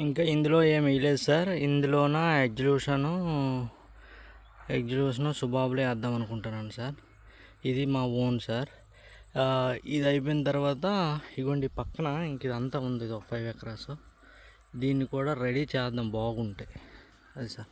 ఇంకా ఇందులో ఏమి వేయలేదు సార్. ఇందులోన ఎగ్జిక్యూషను సుబాబులే వేద్దాం అనుకుంటున్నాను సార్. ఇది మా ఓన్ సార్. ఇది అయిపోయిన తర్వాత ఇగోండి పక్కన ఇంక ఇదంతా ఉంది, ఇది ఒక 5 ఎకరాస్. దీన్ని కూడా రెడీ చేద్దాం బాగుంటే అది సార్.